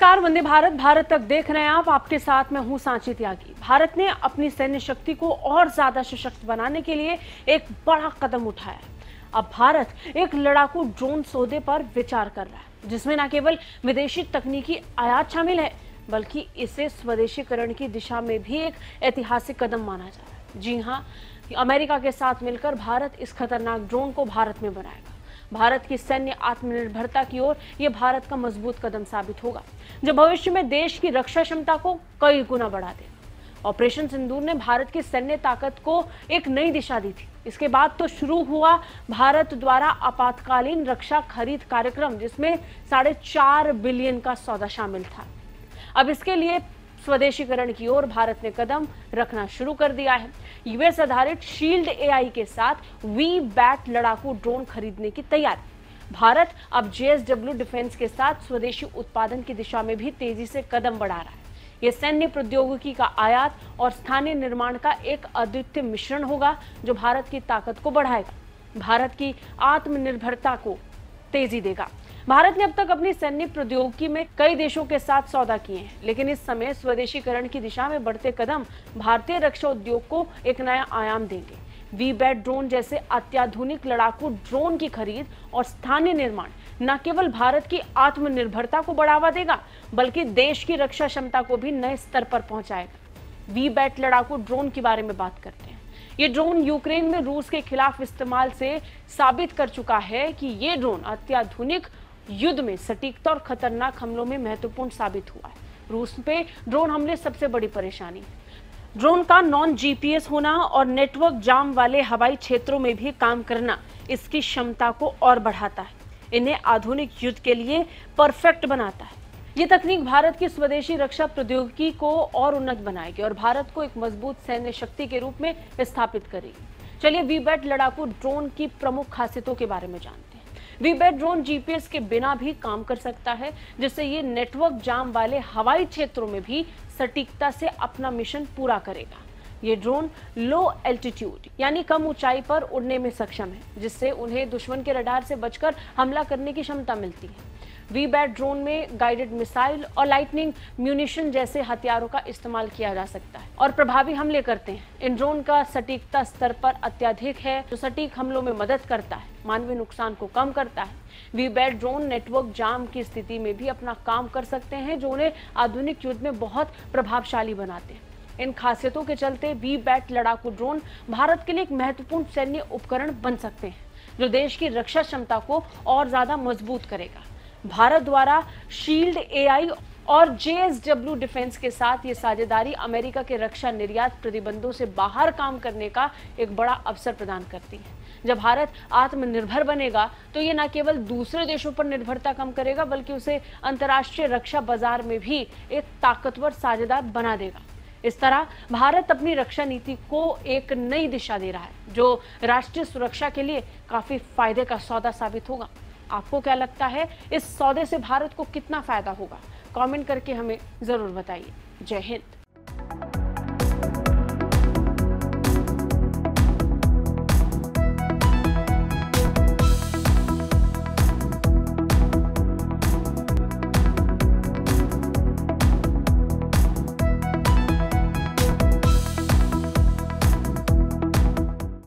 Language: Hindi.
नमस्कार, वंदे भारत। भारत तक देख रहे हैं आप। आपके साथ मैं हूं सांची त्यागी। भारत ने अपनी सैन्य शक्ति को और ज्यादा सशक्त बनाने के लिए एक बड़ा कदम उठाया है। अब भारत एक लड़ाकू ड्रोन सौदे पर विचार कर रहा है, जिसमें न केवल विदेशी तकनीकी आयात शामिल है, बल्कि इसे स्वदेशीकरण की दिशा में भी एक ऐतिहासिक कदम माना जा रहा है। जी हाँ, अमेरिका के साथ मिलकर भारत इस खतरनाक ड्रोन को भारत में बनाएगा। भारत की सैन्य आत्मनिर्भरता की ओर यह भारत का मजबूत कदम साबित होगा, जो भविष्य में देश की रक्षा क्षमता को कई गुना बढ़ा देगा। ऑपरेशन सिंदूर ने भारत की सैन्य ताकत को एक नई दिशा दी थी। इसके बाद तो शुरू हुआ भारत द्वारा आपातकालीन रक्षा खरीद कार्यक्रम, जिसमें 4.5 बिलियन का सौदा शामिल था। अब इसके लिए स्वदेशीकरण की ओर भारत ने कदम रखना शुरू कर दिया है। यूएस आधारित शील्ड एआई के साथ वी-बैट लड़ाकू ड्रोन खरीदने की तैयारी। भारत अब जेएसडब्ल्यू डिफेंस के साथ स्वदेशी उत्पादन की दिशा में भी तेजी से कदम बढ़ा रहा है। यह सैन्य प्रौद्योगिकी का आयात और स्थानीय निर्माण का एक अद्वितीय मिश्रण होगा, जो भारत की ताकत को बढ़ाएगा, भारत की आत्मनिर्भरता को तेजी देगा। भारत ने अब तक अपनी सैन्य प्रौद्योगिकी में कई देशों के साथ सौदा किए हैं, लेकिन इस समय स्वदेशीकरण की दिशा में बढ़ते कदम भारतीय रक्षा उद्योग को एक नया आयाम देंगे। वी-बैट ड्रोन जैसे अत्याधुनिक लड़ाकू ड्रोन की खरीद और स्थानीय निर्माण न केवल भारत की आत्मनिर्भरता को बढ़ावा देगा, बल्कि देश की रक्षा क्षमता को भी नए स्तर पर पहुंचाएगा। वी-बैट लड़ाकू ड्रोन के बारे में बात करते हैं। ये ड्रोन यूक्रेन में रूस के खिलाफ इस्तेमाल से साबित कर चुका है कि ये ड्रोन अत्याधुनिक युद्ध में सटीकता और खतरनाक हमलों में महत्वपूर्ण साबित हुआ है। रूस पे ड्रोन हमले सबसे बड़ी परेशानी है। ड्रोन का नॉन जीपीएस होना और नेटवर्क जाम वाले हवाई क्षेत्रों में भी काम करना इसकी क्षमता को और बढ़ाता है, इन्हें आधुनिक युद्ध के लिए परफेक्ट बनाता है। ये तकनीक भारत की स्वदेशी रक्षा प्रौद्योगिकी को और उन्नत बनाएगी और भारत को एक मजबूत सैन्य शक्ति के रूप में स्थापित करेगी। चलिए वी-बैट लड़ाकू ड्रोन की प्रमुख खासियतों के बारे में जानते हैं। वी-बैट ड्रोन जीपीएस के बिना भी काम कर सकता है, जिससे ये नेटवर्क जाम वाले हवाई क्षेत्रों में भी सटीकता से अपना मिशन पूरा करेगा। ये ड्रोन लो एल्टीट्यूड यानी कम ऊंचाई पर उड़ने में सक्षम है, जिससे उन्हें दुश्मन के रडार से बचकर हमला करने की क्षमता मिलती है। वी-बैट ड्रोन में गाइडेड मिसाइल और लाइटनिंग म्यूनिशन जैसे हथियारों का इस्तेमाल किया जा सकता है और प्रभावी हमले करते हैं। इन ड्रोन का सटीकता स्तर पर अत्यधिक है, जो सटीक हमलों में मदद करता है, मानवीय नुकसान को कम करता है। वी-बैट ड्रोन नेटवर्क जाम की स्थिति में भी अपना काम कर सकते हैं, जो उन्हें आधुनिक युद्ध में बहुत प्रभावशाली बनाते हैं। इन खासियतों के चलते वी-बैट लड़ाकू ड्रोन भारत के लिए एक महत्वपूर्ण सैन्य उपकरण बन सकते हैं, जो देश की रक्षा क्षमता को और ज्यादा मजबूत करेगा। भारत द्वारा शील्ड एआई और जेएसडब्ल्यू डिफेंस के साथ ये साझेदारी अमेरिका के रक्षा निर्यात प्रतिबंधों से बाहर काम करने का एक बड़ा अवसर प्रदान करती है। जब भारत आत्मनिर्भर बनेगा, तो ये न केवल दूसरे देशों पर निर्भरता कम करेगा, बल्कि उसे अंतर्राष्ट्रीय रक्षा बाजार में भी एक ताकतवर साझेदार बना देगा। इस तरह भारत अपनी रक्षा नीति को एक नई दिशा दे रहा है, जो राष्ट्रीय सुरक्षा के लिए काफी फायदे का सौदा साबित होगा। आपको क्या लगता है, इस सौदे से भारत को कितना फायदा होगा? कमेंट करके हमें जरूर बताइए। जय हिंद।